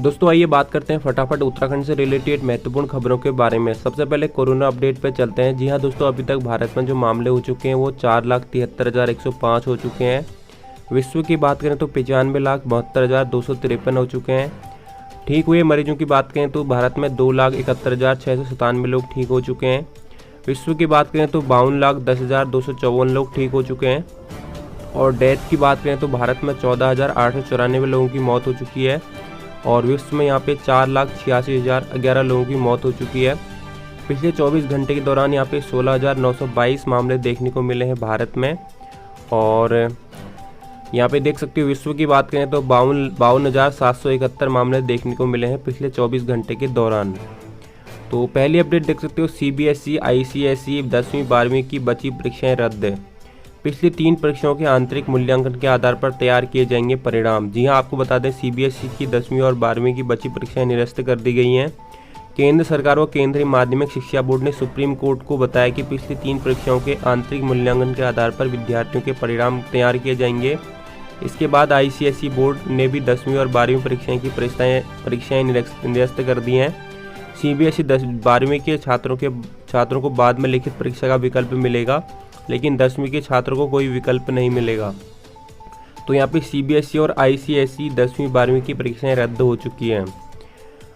दोस्तों आइए बात करते हैं फटाफट उत्तराखंड से रिलेटेड महत्वपूर्ण खबरों के बारे में। सबसे पहले कोरोना अपडेट पे चलते हैं। जी हां दोस्तों, अभी तक भारत में जो मामले हो चुके हैं वो 4,73,105 हो चुके हैं। विश्व की बात करें तो 95,72,253 हो चुके हैं। ठीक हुए मरीजों की बात करें तो भारत में 2,71,697 लोग ठीक हो चुके हैं। विश्व की बात करें तो 52,10,254 लोग ठीक हो चुके हैं। और डेथ की बात करें तो भारत में 14,894 लोगों की मौत हो चुकी है और विश्व में यहाँ पे 4,86,011 लोगों की मौत हो चुकी है। पिछले 24 घंटे के दौरान यहाँ पे 16,922 मामले देखने को मिले हैं भारत में। और यहाँ पे देख सकते हो विश्व की बात करें तो 52,771 मामले देखने को मिले हैं पिछले 24 घंटे के दौरान। तो पहली अपडेट देख सकते हो, CBSE ICSE 10वीं 12वीं की बची परीक्षाएं रद्द। पिछली 3 परीक्षाओं के आंतरिक मूल्यांकन के आधार पर तैयार किए जाएंगे परिणाम। जी हां, आपको बता दें CBSE की 10वीं और 12वीं की बची परीक्षाएं निरस्त कर दी गई हैं। केंद्र सरकार व केंद्रीय माध्यमिक शिक्षा बोर्ड ने सुप्रीम कोर्ट को बताया कि पिछली 3 परीक्षाओं के आंतरिक मूल्यांकन के आधार पर विद्यार्थियों के परिणाम तैयार किए जाएंगे। इसके बाद ICSE बोर्ड ने भी 10वीं और 12वीं परीक्षाएं की परीक्षाएं निरस्त कर दी हैं। CBSE 12वीं के छात्रों को बाद में लिखित परीक्षा का विकल्प मिलेगा, लेकिन 10वीं के छात्रों को कोई विकल्प नहीं मिलेगा। तो यहाँ पे CBSE और ICSE 10वीं 12वीं की परीक्षाएं रद्द हो चुकी हैं।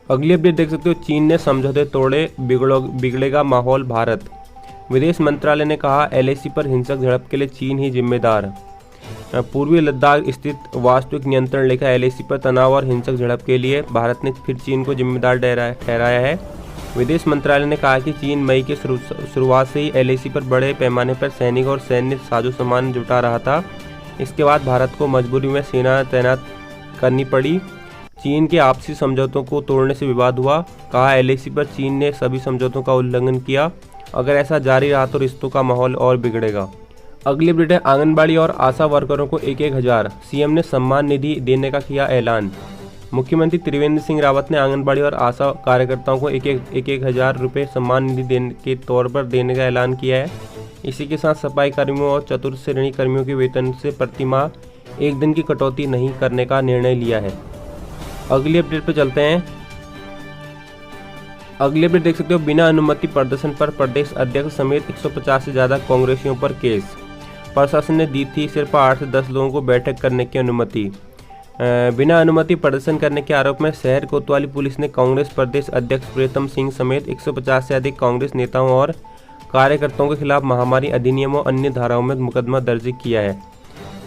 अगली अपडेट देख सकते हो, चीन ने समझौते तोड़े, बिगड़ेगा माहौल भारत। विदेश मंत्रालय ने कहा LAC पर हिंसक झड़प के लिए चीन ही जिम्मेदार। पूर्वी लद्दाख स्थित वास्तविक नियंत्रण रेखा LAC पर तनाव और हिंसक झड़प के लिए भारत ने फिर चीन को जिम्मेदार ठहराया है। विदेश मंत्रालय ने कहा कि चीन मई के शुरुआत से ही LAC पर बड़े पैमाने पर सैनिक और सैन्य साजो सामान जुटा रहा था। इसके बाद भारत को मजबूरी में सेना तैनात करनी पड़ी। चीन के आपसी समझौतों को तोड़ने से विवाद हुआ। कहा LAC पर चीन ने सभी समझौतों का उल्लंघन किया। अगर ऐसा जारी रहा तो रिश्तों का माहौल और बिगड़ेगा। अगली अपडेट है, आंगनबाड़ी और आशा वर्करों को 1,000 CM ने सम्मान निधि देने का किया ऐलान। मुख्यमंत्री त्रिवेंद्र सिंह रावत ने आंगनबाड़ी और आशा कार्यकर्ताओं को 1,000 रुपये सम्मान निधि देने के तौर पर देने का ऐलान किया है। इसी के साथ सफाई कर्मियों और चतुर्थ श्रेणी कर्मियों के वेतन से प्रति माह 1 दिन की कटौती नहीं करने का निर्णय लिया है। अगली अपडेट पर चलते हैं। अगली अपडेट देख सकते हो, बिना अनुमति प्रदर्शन पर प्रदेश अध्यक्ष समेत 150 से ज़्यादा कांग्रेसियों पर केस। प्रशासन ने दी थी सिर्फ 8 से 10 लोगों को बैठक करने की अनुमति। बिना अनुमति प्रदर्शन करने के आरोप में शहर कोतवाली पुलिस ने कांग्रेस प्रदेश अध्यक्ष प्रीतम सिंह समेत 150 से अधिक कांग्रेस नेताओं और कार्यकर्ताओं के खिलाफ महामारी अधिनियम और अन्य धाराओं में मुकदमा दर्ज किया है।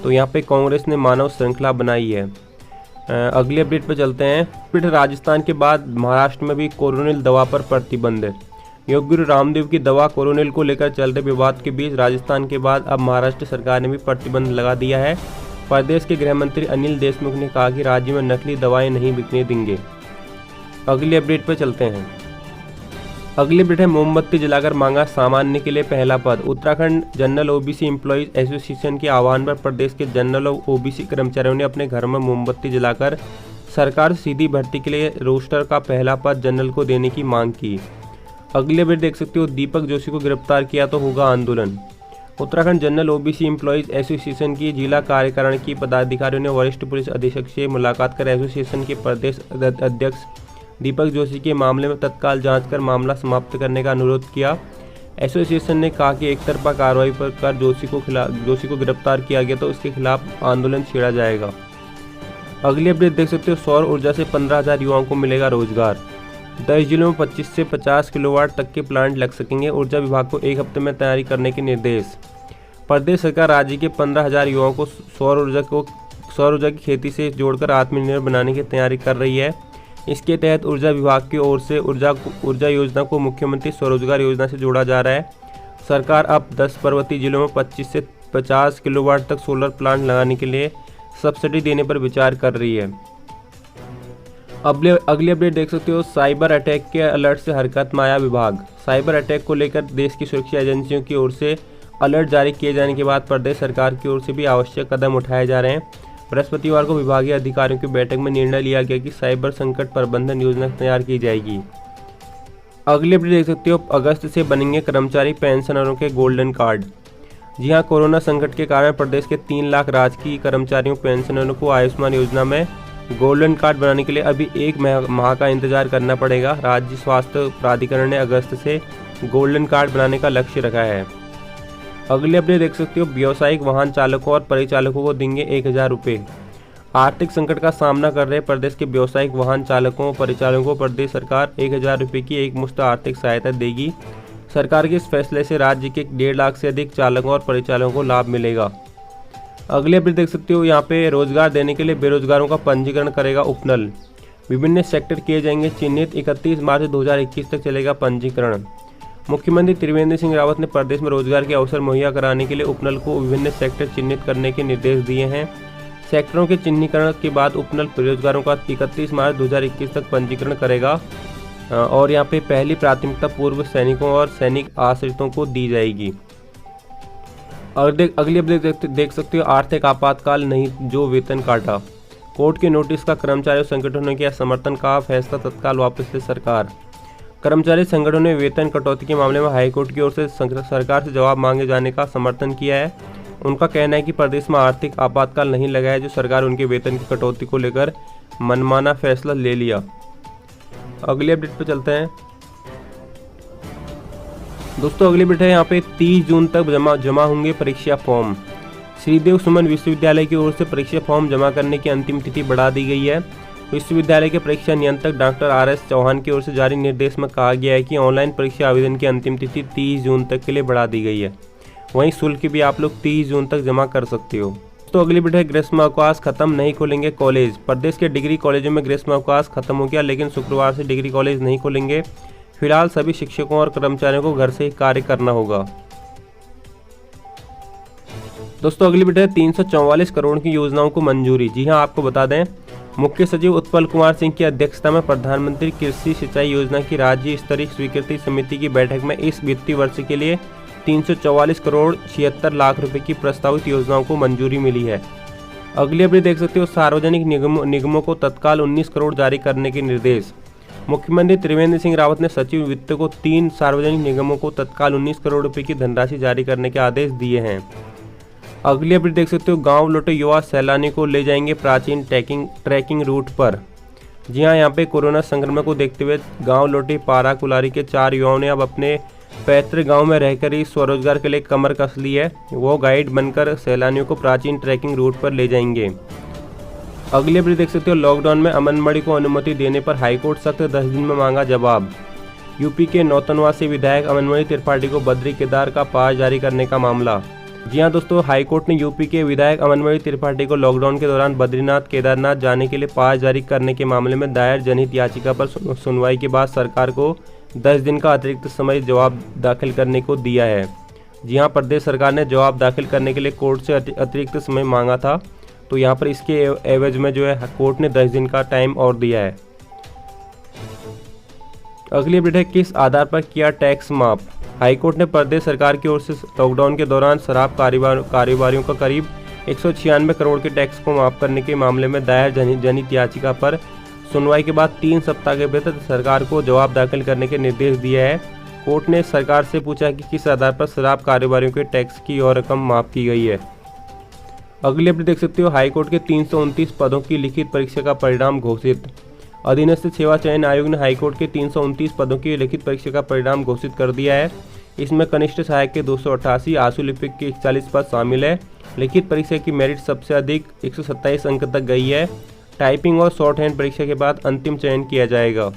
तो यहाँ पे कांग्रेस ने मानव श्रृंखला बनाई है। अगली अपडेट पर चलते हैं। राजस्थान के बाद महाराष्ट्र में भी कोरोनिल दवा पर प्रतिबंध। योग गुरु रामदेव की दवा कोरोनिल को लेकर चल रहे विवाद के बीच राजस्थान के बाद अब महाराष्ट्र सरकार ने भी प्रतिबंध लगा दिया है। प्रदेश के गृह मंत्री अनिल देशमुख ने कहा कि राज्य में नकली दवाएं नहीं बिकने देंगे। अगली अपडेट पर चलते हैं। अगली अपडेट है, मोमबत्ती जलाकर मांगा सामान्य के लिए पहला पद। Uttarakhand general OBC employees association के आह्वान पर प्रदेश के जनरल और OBC कर्मचारियों ने अपने घर में मोमबत्ती जलाकर सरकार से सीधी भर्ती के लिए रोस्टर का पहला पद जनरल को देने की मांग की। अगली अपडेट देख सकते हो, दीपक जोशी को गिरफ्तार किया तो होगा आंदोलन। Uttarakhand general OBC employees association की जिला कार्यकारिणी की पदाधिकारियों ने वरिष्ठ पुलिस अधीक्षक से मुलाकात कर एसोसिएशन के प्रदेश अध्यक्ष दीपक जोशी के मामले में तत्काल जांच कर मामला समाप्त करने का अनुरोध किया। एसोसिएशन ने कहा कि एकतरफा कार्रवाई पर कर जोशी को गिरफ्तार किया गया तो इसके खिलाफ आंदोलन छेड़ा जाएगा। अगली अपडेट देख सकते हो, सौर ऊर्जा से 15,000 युवाओं को मिलेगा रोजगार। 10 जिलों में 25 से 50 किलोवाट तक के प्लांट लग सकेंगे। ऊर्जा विभाग को 1 हफ्ते में तैयारी करने के निर्देश। प्रदेश सरकार राज्य के 15,000 युवाओं को सौर ऊर्जा की खेती से जोड़कर आत्मनिर्भर बनाने की तैयारी कर रही है। इसके तहत ऊर्जा विभाग की ओर से ऊर्जा योजना को मुख्यमंत्री स्वरोजगार योजना से जोड़ा जा रहा है। सरकार अब 10 पर्वतीय जिलों में 25 से 50 किलोवाट तक सोलर प्लांट लगाने के लिए सब्सिडी देने पर विचार कर रही है। अगली अपडेट देख सकते हो, साइबर अटैक के अलर्ट से हरकत में आया विभाग। साइबर अटैक को लेकर देश की सुरक्षा एजेंसियों की ओर से अलर्ट जारी किए जाने के बाद प्रदेश सरकार की ओर से भी आवश्यक कदम उठाए जा रहे हैं। बृहस्पतिवार को विभागीय अधिकारियों की बैठक में निर्णय लिया गया कि साइबर संकट प्रबंधन योजना तैयार की जाएगी। अगली अपडेट देख सकते हो, अगस्त से बनेंगे कर्मचारी पेंशनरों के गोल्डन कार्ड। जी हां, कोरोना संकट के कारण प्रदेश के 3 लाख राजकीय कर्मचारियों पेंशनरों को आयुष्मान योजना में गोल्डन कार्ड बनाने के लिए अभी 1 माह का इंतजार करना पड़ेगा। राज्य स्वास्थ्य प्राधिकरण ने अगस्त से गोल्डन कार्ड बनाने का लक्ष्य रखा है। अगले अपडेट देख सकते हो, व्यावसायिक वाहन चालकों और परिचालकों को देंगे 1000 रुपये। आर्थिक संकट का सामना कर रहे प्रदेश के व्यावसायिक वाहन चालकों और परिचालकों को प्रदेश सरकार 1000 रुपये की एक मुश्त आर्थिक सहायता देगी। सरकार के इस फैसले से राज्य के 1.5 लाख से अधिक चालकों और परिचालकों को लाभ मिलेगा। अगले अपडेट देख सकते हो, यहाँ पे रोजगार देने के लिए बेरोजगारों का पंजीकरण करेगा उपनल। विभिन्न सेक्टर किए जाएंगे चिन्हित। 31 मार्च 2021 तक चलेगा पंजीकरण। मुख्यमंत्री त्रिवेंद्र सिंह रावत ने प्रदेश में रोजगार के अवसर मुहैया कराने के लिए उपनल को विभिन्न सेक्टर चिन्हित करने के निर्देश दिए हैं। सेक्टरों के चिन्हीकरण के बाद उपनल बेरोजगारों का 31 मार्च 2021 तक पंजीकरण करेगा और यहाँ पे पहली प्राथमिकता पूर्व सैनिकों और सैनिक आश्रितों को दी जाएगी। और अगली अपडेट देख सकते हो, आर्थिक आपातकाल नहीं जो वेतन काटा। कोर्ट के नोटिस का कर्मचारी संगठनों ने किया समर्थन का फैसला तत्काल वापस ले सरकार। कर्मचारी संगठनों ने वेतन कटौती के मामले में हाईकोर्ट की ओर से सरकार से जवाब मांगे जाने का समर्थन किया है। उनका कहना है कि प्रदेश में आर्थिक आपातकाल नहीं लगा है जो सरकार उनके वेतन की कटौती को लेकर मनमाना फैसला ले लिया। अगले अपडेट पे चलते हैं दोस्तों। अगली अपडेट है यहाँ पे 30 जून तक जमा होंगे परीक्षा फॉर्म। श्रीदेव सुमन विश्वविद्यालय की ओर से परीक्षा फॉर्म जमा करने की अंतिम तिथि बढ़ा दी गई है। विश्वविद्यालय के परीक्षा नियंत्रक डॉक्टर RS चौहान की ओर से जारी निर्देश में कहा गया है कि ऑनलाइन परीक्षा आवेदन की अंतिम तिथि 30 जून तक के लिए बढ़ा दी गई है। वहीं शुल्क भी आप लोग 30 जून तक जमा कर सकते हो। तो अगली अपडेट है, ग्रीष्म अवकाश खत्म नहीं खोलेंगे कॉलेज। प्रदेश के डिग्री कॉलेजों में ग्रीष्म अवकाश खत्म हो गया, लेकिन शुक्रवार से डिग्री कॉलेज नहीं खोलेंगे। फिलहाल सभी शिक्षकों और कर्मचारियों को घर से ही कार्य करना होगा। दोस्तों अगली अपडेट है, 344 करोड़ की योजनाओं को मंजूरी। जी हां, आपको बता दें, मुख्य सचिव उत्पल कुमार सिंह की अध्यक्षता में प्रधानमंत्री कृषि सिंचाई योजना की राज्य स्तरीय स्वीकृति समिति की बैठक में इस वित्तीय वर्ष के लिए 344 करोड़ 76 लाख रुपए की प्रस्तावित योजनाओं को मंजूरी मिली है। अगली अपडेट देख सकते हो, सार्वजनिक निगमों को तत्काल 19 करोड़ जारी करने के निर्देश। मुख्यमंत्री त्रिवेंद्र सिंह रावत ने सचिव वित्त को 3 सार्वजनिक निगमों को तत्काल 19 करोड़ रुपए की धनराशि जारी करने के आदेश दिए हैं। अगली अपडेट देख सकते हो, गांव लौटे युवा सैलानी को ले जाएंगे प्राचीन ट्रैकिंग रूट पर। जी हां, यहाँ पे कोरोना संक्रमण को देखते हुए गांव लौटे पारा कुलारी के 4 युवाओं ने अब अपने पैतृक गांव में रहकर ही स्वरोजगार के लिए कमर कस ली है। वो गाइड बनकर सैलानियों को प्राचीन ट्रैकिंग रूट पर ले जाएंगे। अगली अपडेट देख सकते हो, लॉकडाउन में आंगनबाड़ी को अनुमति देने पर हाईकोर्ट सख्त 10 दिन में मांगा जवाब। यूपी के नौतनवा से विधायक अमनमणि त्रिपाठी को बद्री केदार का पास जारी करने का मामला। जी हां दोस्तों, हाईकोर्ट ने यूपी के विधायक अमनमणि त्रिपाठी को लॉकडाउन के दौरान बद्रीनाथ केदारनाथ जाने के लिए पास जारी करने के मामले में दायर जनहित याचिका पर सुनवाई के बाद सरकार को 10 दिन का अतिरिक्त समय जवाब दाखिल करने को दिया है। जी हां, प्रदेश सरकार ने जवाब दाखिल करने के लिए कोर्ट से अतिरिक्त समय मांगा था, तो यहाँ पर इसके एवज में जो है कोर्ट ने 10 दिन का टाइम और दिया है। अगली अपडेट है, किस आधार पर किया टैक्स माफ। हाईकोर्ट ने प्रदेश सरकार की ओर से लॉकडाउन के दौरान शराब कारोबारियों का करीब 196 करोड़ के टैक्स को माफ करने के मामले में दायर जनहित याचिका पर सुनवाई के बाद 3 सप्ताह के भीतर सरकार को जवाब दाखिल करने के निर्देश दिया है। कोर्ट ने सरकार से पूछा कि किस आधार पर शराब कारोबारियों के टैक्स की और रकम माफ की गई है। अगली अपडेट देख सकते हो, हाईकोर्ट के 329 पदों की लिखित परीक्षा का परिणाम घोषित। अधीनस्थ सेवा चयन आयोग ने हाईकोर्ट के 329 पदों की लिखित परीक्षा का परिणाम घोषित कर दिया है। इसमें कनिष्ठ सहायक के 288, आशु लिपिक के 41 पद शामिल है। लिखित परीक्षा की मेरिट सबसे अधिक 127 अंक तक गई है। टाइपिंग और शॉर्ट हैंड परीक्षा के बाद अंतिम चयन किया जाएगा।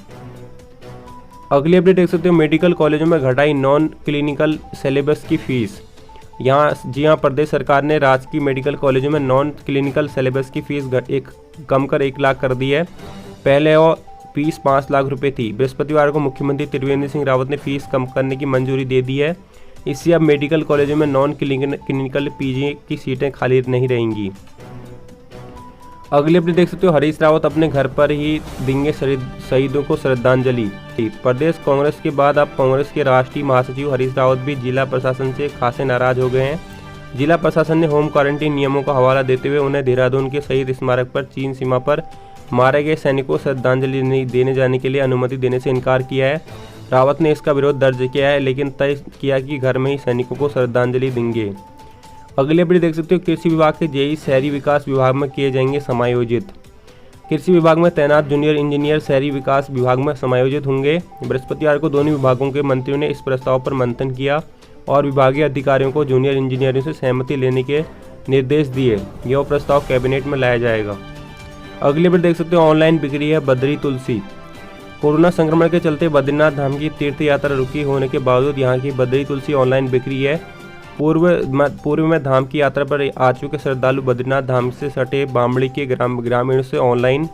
अगली अपडेट देख सकते हो, मेडिकल कॉलेजों में घटाई नॉन क्लिनिकल सिलेबस की फीस। यहाँ प्रदेश सरकार ने राजकीय मेडिकल कॉलेजों में नॉन क्लिनिकल सिलेबस की फीस कम कर 1 लाख कर दी है। पहले और फीस 5 लाख रुपए थी। बृहस्पतिवार को मुख्यमंत्री त्रिवेंद्र सिंह रावत ने फीस कम करने की मंजूरी दे दी है। इससे अब मेडिकल कॉलेजों में नॉन क्लिनिकल PG की सीटें खाली नहीं रहेंगी। अगले अपडेट देख सकते हो, हरीश रावत अपने घर पर ही देंगे शहीदों को श्रद्धांजलि। प्रदेश कांग्रेस के बाद अब कांग्रेस के राष्ट्रीय महासचिव हरीश रावत भी जिला प्रशासन से खासे नाराज हो गए हैं। जिला प्रशासन ने होम क्वारंटीन नियमों का हवाला देते हुए उन्हें देहरादून के शहीद स्मारक पर चीन सीमा पर मारे गए सैनिकों को श्रद्धांजलि देने जाने के लिए अनुमति देने से इनकार किया है। रावत ने इसका विरोध दर्ज किया है, लेकिन तय किया कि घर में ही सैनिकों को श्रद्धांजलि देंगे। अगले अपडेट देख सकते हो, कृषि विभाग के JEE शहरी विकास विभाग में किए जाएंगे समायोजित। कृषि विभाग में तैनात जूनियर इंजीनियर शहरी विकास विभाग में समायोजित होंगे। बृहस्पतिवार को दोनों विभागों के मंत्रियों ने इस प्रस्ताव पर मंथन किया और विभागीय अधिकारियों को जूनियर इंजीनियरों से सहमति लेने के निर्देश दिए। यह प्रस्ताव कैबिनेट में लाया जाएगा। अगली अपडेट देख सकते हो, ऑनलाइन बिक्री है बद्री तुलसी। कोरोना संक्रमण के चलते बद्रीनाथ धाम की तीर्थ यात्रा रुकी होने के बावजूद यहाँ की बद्री तुलसी ऑनलाइन बिक्री है। पूर्व में धाम की यात्रा पर आ चुके श्रद्धालु बद्रीनाथ धाम से सटे बामड़ी के ग्रामीणों से ऑनलाइन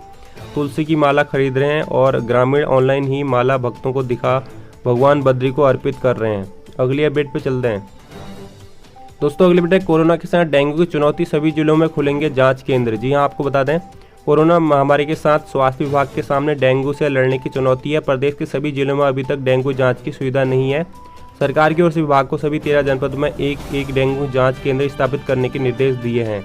तुलसी की माला खरीद रहे हैं और ग्रामीण ऑनलाइन ही माला भक्तों को दिखा भगवान बद्री को अर्पित कर रहे हैं। अगली अपडेट पे चलते हैं दोस्तों। अगली अपडेट, कोरोना के साथ डेंगू की चुनौती, सभी जिलों में खुलेंगे जाँच केंद्र। जी हाँ, आपको बता दें, कोरोना महामारी के साथ स्वास्थ्य विभाग के सामने डेंगू से लड़ने की चुनौती है। प्रदेश के सभी जिलों में अभी तक डेंगू जांच की सुविधा नहीं है। सरकार की ओर से विभाग को सभी 13 जनपदों में एक डेंगू जांच केंद्र स्थापित करने के निर्देश दिए हैं।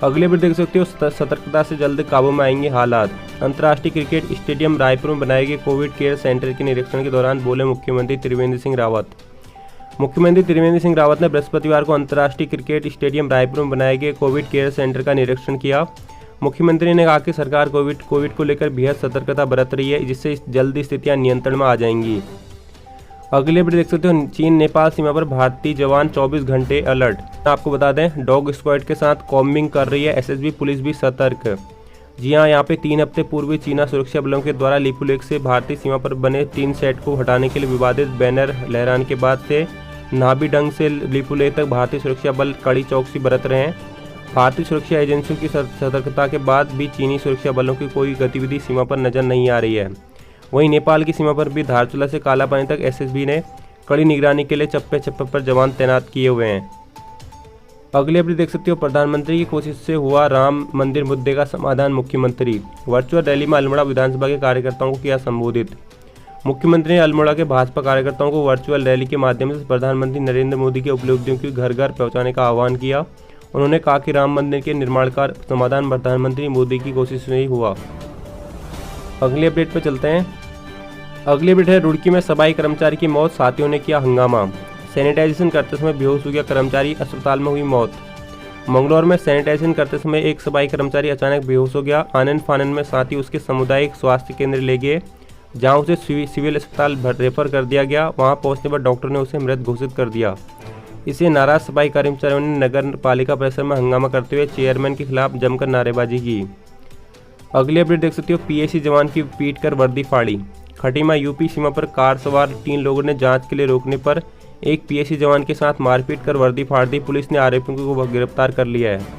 अगले भी देख सकते हो, सतर्कता से जल्द काबू में आएंगे हालात। अंतर्राष्ट्रीय क्रिकेट स्टेडियम रायपुर में बनाए गए कोविड केयर सेंटर के निरीक्षण के दौरान बोले मुख्यमंत्री त्रिवेंद्र सिंह रावत। मुख्यमंत्री त्रिवेंद्र सिंह रावत ने बृहस्पतिवार को अंतर्राष्ट्रीय क्रिकेट स्टेडियम रायपुर में बनाए गए कोविड केयर सेंटर का निरीक्षण किया। मुख्यमंत्री ने कहा कि सरकार कोविड को लेकर बेहद सतर्कता बरत रही है, जिससे जल्द स्थितियां नियंत्रण में आ जाएंगी। अगले अपडेट देख सकते हो, चीन नेपाल सीमा पर भारतीय जवान 24 घंटे अलर्ट। आपको बता दें, डॉग स्क्वाड के साथ कॉम्बिंग कर रही है एसएसबी पुलिस भी सतर्क। जी हाँ, यहाँ पे 3 हफ्ते पूर्व चीना सुरक्षा बलों के द्वारा लिपुलेख से भारतीय सीमा पर बने 3 सेट को हटाने के लिए विवादित बैनर लहराने के बाद से नाभी डंग से लिपुलेख तक भारतीय सुरक्षा बल कड़ी चौकसी बरत रहे हैं। भारतीय सुरक्षा एजेंसियों की सतर्कता के बाद भी चीनी सुरक्षा बलों की कोई गतिविधि सीमा पर नजर नहीं आ रही है। वहीं नेपाल की सीमा पर भी धारचूला से कालापानी तक एसएसबी ने कड़ी निगरानी के लिए चप्पे चप्पे पर जवान तैनात किए हुए हैं। अगले अपडेट देख सकते हो, प्रधानमंत्री की कोशिश से हुआ राम मंदिर मुद्दे का समाधान। मुख्यमंत्री वर्चुअल रैली में अल्मोड़ा विधानसभा के कार्यकर्ताओं को किया संबोधित। मुख्यमंत्री ने अल्मोड़ा के भाजपा कार्यकर्ताओं को वर्चुअल रैली के माध्यम से प्रधानमंत्री नरेंद्र मोदी की उपलब्धियों की घर घर पहुँचाने का आह्वान किया। उन्होंने कहा कि राम मंदिर के निर्माण का समाधान प्रधानमंत्री मोदी की कोशिश से ही हुआ। अगली अपडेट पर चलते हैं। अगली अपडेट है, रुड़की में सफाई कर्मचारी की मौत, साथियों ने किया हंगामा। सैनिटाइजेशन करते समय बेहोश हो गया कर्मचारी, अस्पताल में हुई मौत। मंगलौर में सैनिटाइजेशन करते समय एक सफाई कर्मचारी अचानक बेहोश हो गया। आनन फानन में साथी उसके सामुदायिक स्वास्थ्य केंद्र ले गए, जहां उसे सिविल अस्पताल रेफर कर दिया गया। वहां पहुंचने पर डॉक्टर ने उसे मृत घोषित कर दिया। इसे नाराज सफाई कर्मचारियों ने नगर पालिका परिसर में हंगामा करते हुए चेयरमैन के खिलाफ जमकर नारेबाजी की। अगली अपडेट देख सकते हो, पीएसी जवान की पीट कर वर्दी फाड़ी। खटीमा यूपी सीमा पर कार सवार 3 लोगों ने जांच के लिए रोकने पर एक पीएसी जवान के साथ मारपीट कर वर्दी फाड़ दी। पुलिस ने आरोपियों को गिरफ्तार कर लिया है।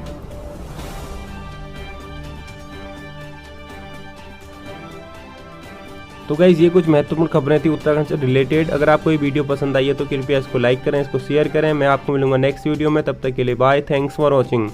तो गाइस, ये कुछ महत्वपूर्ण खबरें थी उत्तराखंड से रिलेटेड। अगर आपको ये वीडियो पसंद आई है तो कृपया इसको लाइक करें, इसको शेयर करें। मैं आपको मिलूंगा नेक्स्ट वीडियो में, तब तक के लिए बाय, थैंक्स फॉर वॉचिंग।